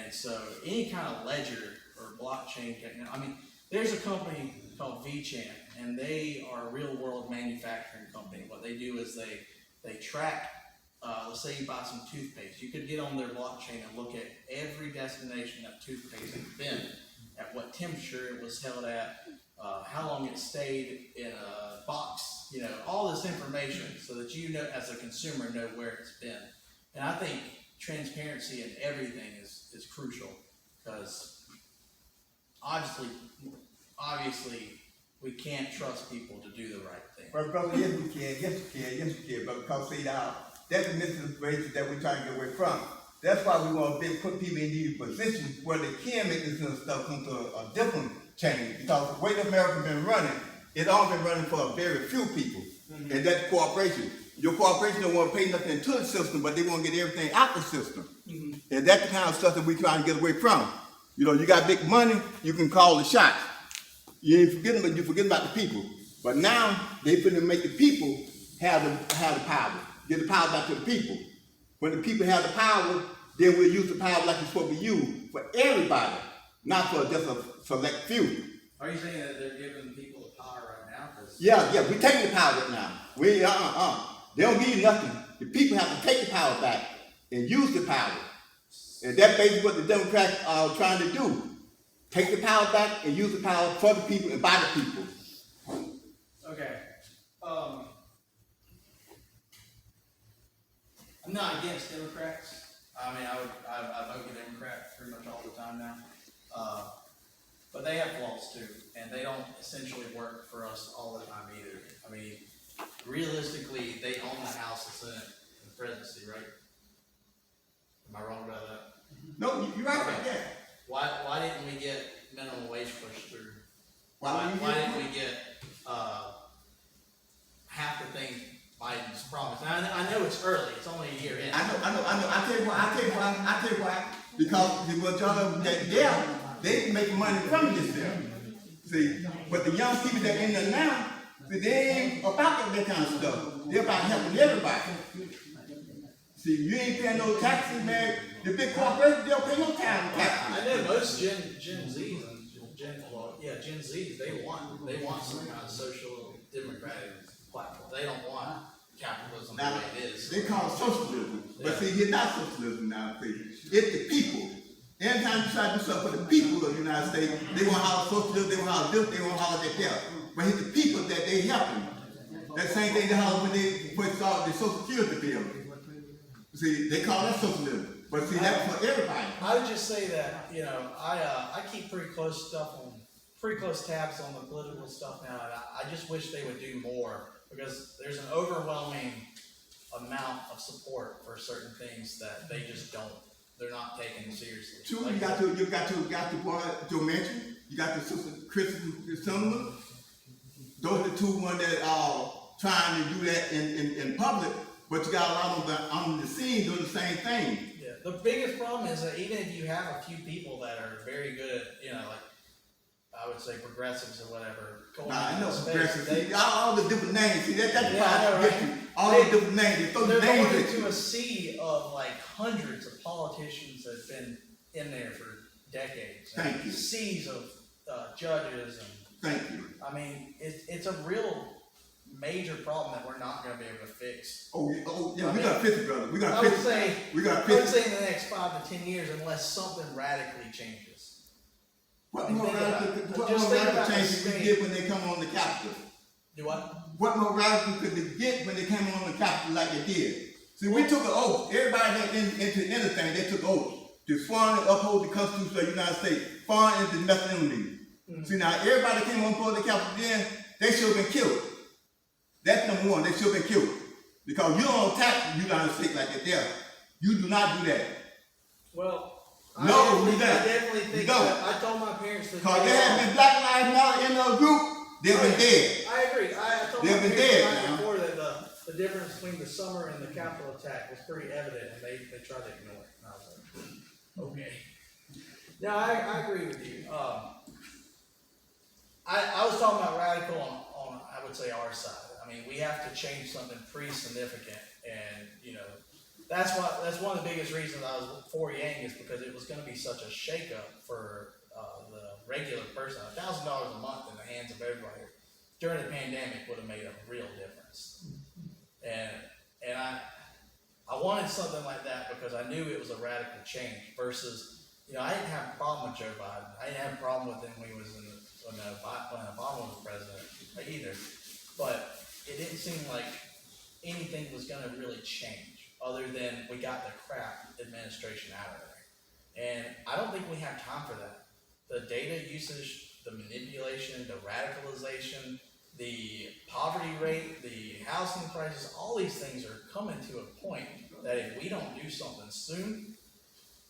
And so any kind of ledger or blockchain technology, I mean, there's a company called VChamp, and they are a real world manufacturing company. What they do is they track, let's say you buy some toothpaste. You could get on their blockchain and look at every destination that toothpaste has been, at what temperature it was held at, how long it stayed in a box, you know, all this information so that you know, as a consumer, know where it's been. And I think transparency in everything is crucial, because obviously we can't trust people to do the right thing. But brother, yes we can, but because see now, that's the misinformation that we're trying to get away from. That's why we want to put people in these positions where they can make this kind of stuff into a different change. Because the way America's been running, it's only been running for a very few people. Mm-hmm. And that's corporation. Your corporation don't want to pay nothing into the system, but they want to get everything out the system. Mm-hmm. And that's the kind of stuff that we're trying to get away from. You know, you got big money, you can call the shots. You ain't forgetting, but you forget about the people. But now they finna make the people have the power. Get the power back to the people. When the people have the power, then we'll use the power like it's supposed to be used for everybody, not for just a select few. Are you saying that they're giving people the power right now? Yeah, we're taking the power right now. They don't give you nothing. The people have to take the power back and use the power. And that's basically what the Democrats are trying to do. Take the power back and use the power for the people and by the people. Okay. I'm not against Democrats. I mean, I vote Democrat pretty much all the time now. But they have flaws too, and they don't essentially work for us all the time either. I mean, realistically, they own the House, the Senate, and the presidency, right? Am I wrong about that? No, you're right about that. Why didn't we get minimum wage pushed through? Why didn't we get half the things Biden's promised? And I know it's early; it's only a year in. I know. I tell you why. Because what y'all they make money from this there. See, but the young people that in there now, see, they ain't about that kind of stuff. They're about helping everybody. See, you ain't paying no taxes, man. The big corporations, they don't pay no taxes. I know most Gen Zs and Gen Zs, they want some kind of social democratic platform. They don't want capitalism the way it is. They call it socialism. But see, it's not socialism now, see. It's the people. Anytime you try to do something for the people of the United States, they want to holler socialism, they want to holler this, they want to holler that. But it's the people that they helping. That same thing they holler when they put the Social Security bill. See, they call that socialism. But see, that's for everybody. I would just say that, you know, I keep pretty close tabs on the political stuff now, and I just wish they would do more, because there's an overwhelming amount of support for certain things that they just don't. They're not taken seriously. True, like, you got to mention. You got the Sister Christian Assembly. Those are the two ones that are trying to do that in public. But you got a lot of them on the scene doing the same thing. Yeah, the biggest problem is that even if you have a few people that are very good at, you know, like I would say progressives or whatever. I know progressives. All the different names. See, that's right? All the different names. They're going into a sea of like hundreds of politicians that have been in there for decades. Thank you. Seas of judges and. Thank you. I mean, it's a real major problem that we're not going to be able to fix. Oh yeah, we got to fix it, brother. We got to fix it. I would say in the next 5 to 10 years, unless something radically changes. What more radical change could we get when they come on the Capitol? Do what? What more radical could they get when they came on the Capitol like they did? See, we took an oath. Everybody that into anything, they took oath to sworn and uphold the Constitution of the United States, foreign and domestic enemy. Mm-hmm. See, now everybody came on board the Capitol then, they should have been killed. That's number one. They should have been killed. Because you don't attack the United States like that there. You do not do that. Well, I definitely think that. I told my parents that. Because there had been Black Lives Matter in the group, they've been dead. I agree. I told my parents before that the difference between the summer and the Capitol attack was pretty evident, and they tried to ignore it. And I was like, okay. No, I agree with you. I was talking about radical on I would say our side. I mean, we have to change something pretty significant, and you know, that's one of the biggest reasons I was for Yang is because it was gonna be such a shakeup for, the regular person. $1,000 a month in the hands of everybody during the pandemic would have made a real difference. And I wanted something like that because I knew it was a radical change versus, I didn't have a problem with Joe Biden. I didn't have a problem with him when he was when Obama was president either. But it didn't seem like anything was gonna really change other than we got the crap administration out of there. And I don't think we have time for that. The data usage, the manipulation, the radicalization, the poverty rate, the housing prices, all these things are coming to a point that if we don't do something soon,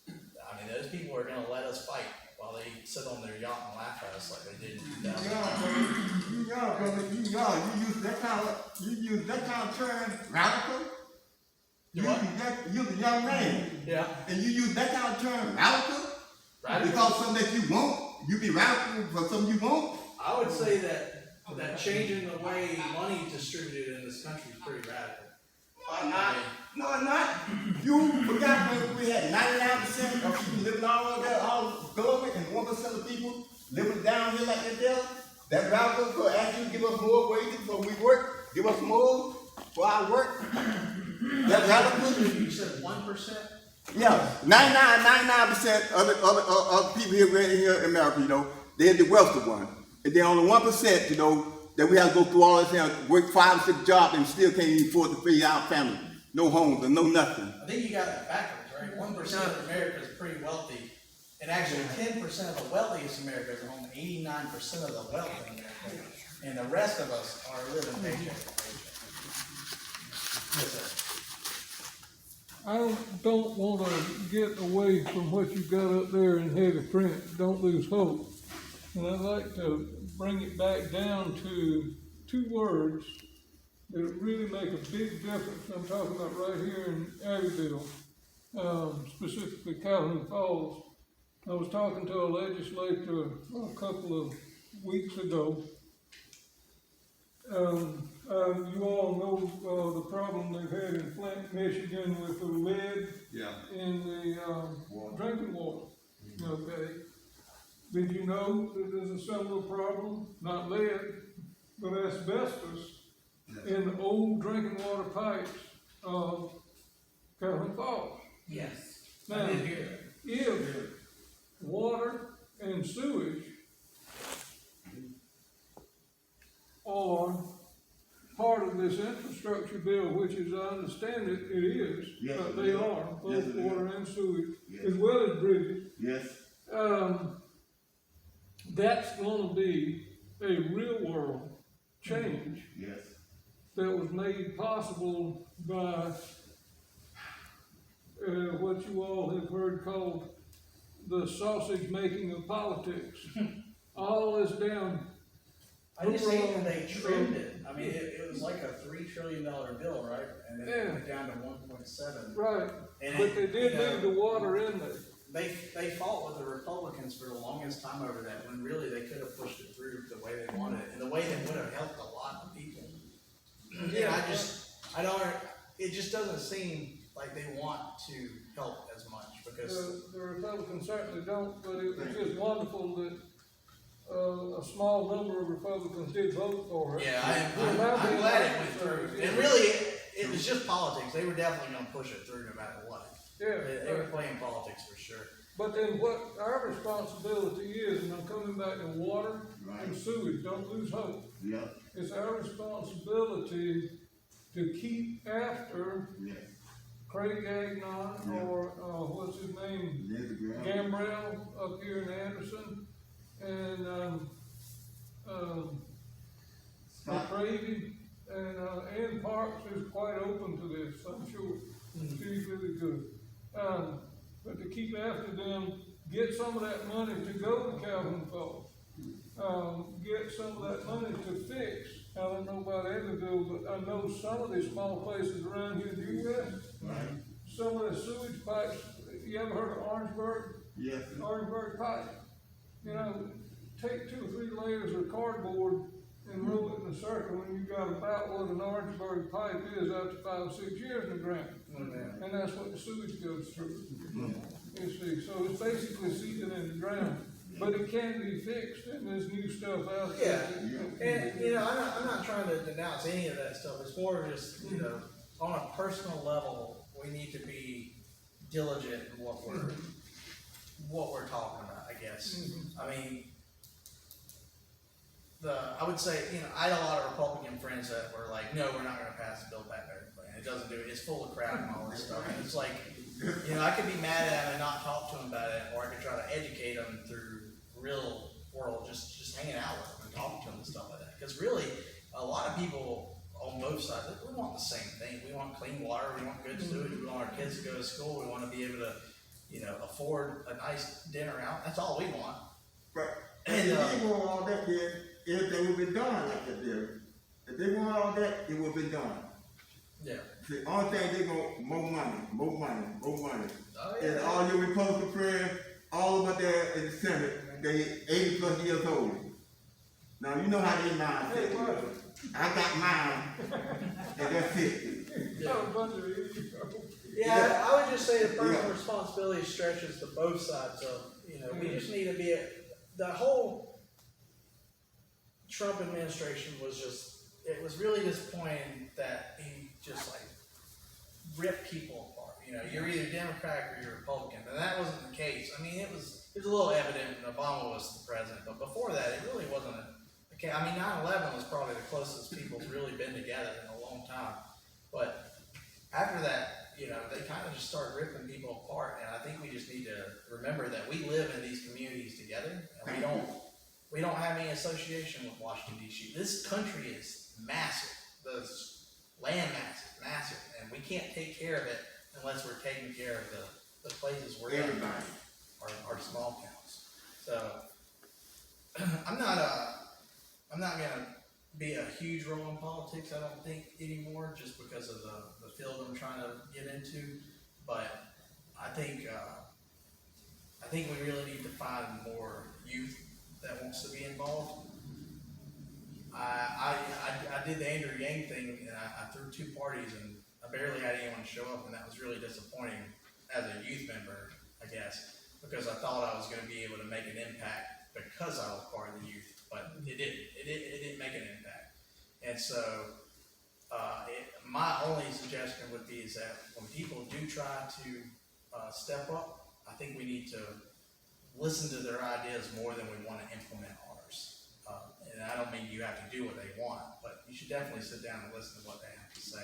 I mean, those people are gonna let us fight while they sit on their yacht and laugh at us like they did in 2000. You use that kind of term, radical. You what? You're a young man. Yeah. And you use that kind of term, radical? Radical. Because something that you want, you be radical for something you want? I would say that changing the way money is distributed in this country is pretty radical. No, it's not. You forgot when we had 99% of people living all over there, all government, and 1% of people living down here like that. That radical could actually give us more wages for we work, give us more for our work. That radical. You said 1%? Yeah, 99% of the people here in America, they're the wealthy one. And then only 1%, that we have to go through all this and work 5 or 6 jobs and still can't even afford to feed our family. No homes and no nothing. I think you got it backwards, right? 1% of America is pretty wealthy. And actually 10% of the wealthiest Americans own 89% of the wealth in America. And the rest of us are living paycheck to paycheck. Yes, sir. I don't want to get away from what you got up there in heavy print. Don't lose hope. And I'd like to bring it back down to 2 words that really make a big difference. I'm talking about right here in Abbeville, specifically Calhoun Falls. I was talking to a legislator a couple of weeks ago. You all know the problem they've had in Flint, Michigan with the lead in the drinking water. Okay. Did you know that there's a similar problem, not lead, but asbestos in the old drinking water pipes of Calhoun Falls? Yes. Now, I did hear that. if water and sewage are part of this infrastructure bill, which as I understand it, it is. Yes, They are, both water and sewage, as well as bridges. Yes. That's gonna be a real world change Yes. that was made possible by what you all have heard called the sausage making of politics. All this down. I just hate that they trimmed it. I mean, it was like a $3 trillion bill, right? And then it went down to 1.7. Right, And but they did leave the water in there. They fought with the Republicans for the longest time over that, when really they could have pushed it through the way they wanted it, and the way that would have helped a lot of people. Yeah, it just doesn't seem like they want to help as much because The Republicans certainly don't, but it was just wonderful that a small number of Republicans did vote for it. yeah, I'm glad it went through. And really, it was just politics. They were definitely going to push it through no matter what. Yeah. They were playing politics for sure. But then what our responsibility is, and I'm coming back to water and sewage, don't lose hope. Yeah. It's our responsibility to keep after Craig Agnon or what's his name? Gambrell up here in Anderson. And McCravey and Ann Parks is quite open to this, I'm sure. She's really good. But to keep after them, get some of that money to go to Calhoun Falls. Get some of that money to fix. I don't know about Abbeville, but I know some of these small places around here in the U.S. Some of the sewage pipes. You ever heard of Orangeburg? Yes. Orangeburg pipe. Take 2 or 3 layers of cardboard and roll it in a circle, and you got about what an Orangeburg pipe is after 5 or 6 years in the ground. Mm-hmm. And that's what the sewage goes through. You see, so it's basically seeping in the ground, but it can be fixed, and there's new stuff out there. And, you know, I'm not trying to denounce any of that stuff, it's more just, you know, on a personal level, we need to be diligent in what we're talking about, I guess. I mean, I would say, you know, I had a lot of Republican friends that were like, no, we're not gonna pass the Build Back Better plan, it doesn't do it, it's full of crap and all this stuff, and it's like, you know, I could be mad at him and not talk to him about it, or I could try to educate him through real world, just hanging out with him and talking to him and stuff like that, because really, a lot of people on both sides, we want the same thing, we want clean water, we want good sewage, we want our kids to go to school, we wanna be able to, you know, afford a nice dinner out, that's all we want. But if they want all that, then everything would be done like that there. If they want all that, it would be done. Yeah. The only thing they want, more money, more money, more money. Oh, And yeah. all your Republican friends, all over there in the Senate, they 80+ years old. Now you know how they mind. Hey, Marshall. I got mine, and that's it. Got a bunch of idiots. Yeah, I would just say the personal responsibility stretches to both sides of, you know, we just need to be, the whole Trump administration was just, it was really disappointing that he just like ripped people apart. You know, you're either Democrat or you're Republican, and that wasn't the case. I mean, it was a little evident when Obama was the president, but before that, it really wasn't a case. I mean, 9/11 was probably the closest people's really been together in a long time, but after that, you know, they kind of just started ripping people apart, and I think we just need to remember that we live in these communities together, and we don't have any association with Washington D.C. This country is massive, the land massive, and we can't take care of it unless we're taking care of the places we're in, our small towns. So I'm not gonna be a huge role in politics, I don't think anymore, just because of the field I'm trying to get into. But I think we really need to find more youth that wants to be involved. I did the Andrew Yang thing, and I threw 2 parties, and I barely had anyone show up, and that was really disappointing as a youth member, I guess, because I thought I was going to be able to make an impact because I was part of the youth, but it didn't make an impact. And so my only suggestion would be is that when people do try to step up, I think we need to listen to their ideas more than we want to implement ours. And I don't mean you have to do what they want, but you should definitely sit down and listen to what they have to say,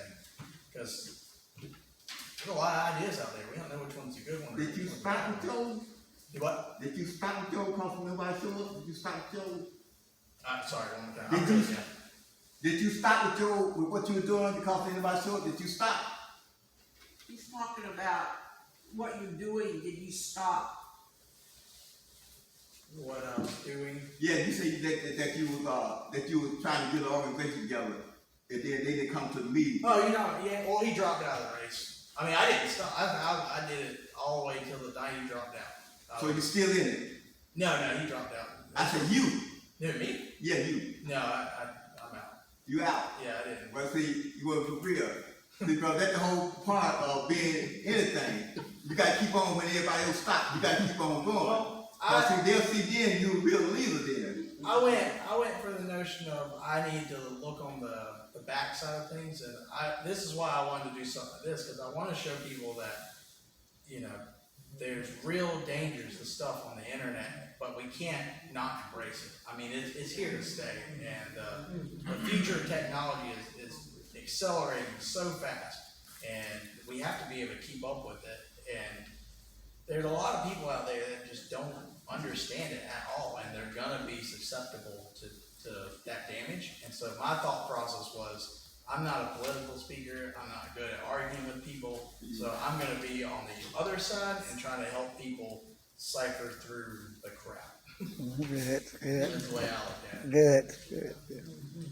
because there's a lot of ideas out there. We don't know which one's a good one. Did you spot with Joe? Do what? Did you spot with Joe because nobody showed up? Did you spot with Joe? Sorry, one more time. Did you stop with Joe with what you were doing because anybody showed up? Did you stop? He's talking about what you're doing. Did you stop? What I was doing. Yeah, you said that you was trying to get an organization together, and then they didn't come to the meeting. Oh, you know, yeah. Well, he dropped out of the race. I mean, I didn't stop. I did it all the way till the night he dropped out. So you're still in it? No, he dropped out. I said you. No, me? Yeah, you. No, I'm out. You out. Yeah, I didn't. But see, you wasn't for real. Because that's the whole part of being anything. You gotta keep on when everybody else stops. You gotta keep on going. Well, they'll see then you're a real leader then. I went for the notion of I need to look on the back side of things, and this is why I wanted to do something like this, because I want to show people that, you know, there's real dangers to stuff on the internet, but we can't not embrace it. I mean, it's here to stay, and the future of technology is accelerating so fast, and we have to be able to keep up with it. And there's a lot of people out there that just don't understand it at all, and they're gonna be susceptible to that damage. And so my thought process was, I'm not a political speaker, I'm not good at arguing with people, so I'm gonna be on the other side and try to help people cipher through the crap. Good. That's the way I look at it. Good.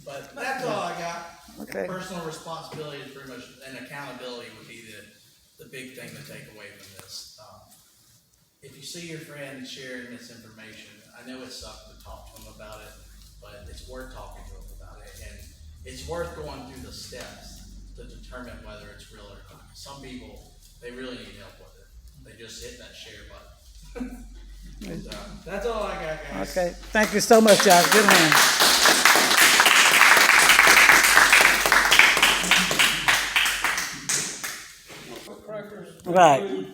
But that's all I got. Okay. Personal responsibility is pretty much, and accountability would be the big thing to take away from this. If you see your friend sharing this information, I know it sucks to talk to them about it, but it's worth talking to them about and it's worth going through the steps to determine whether it's real or not. Some people, they really need help with it. They just hit that share button. So, that's all I got, guys. Okay, thank you so much, Josh. Good hand. Crackers. Right.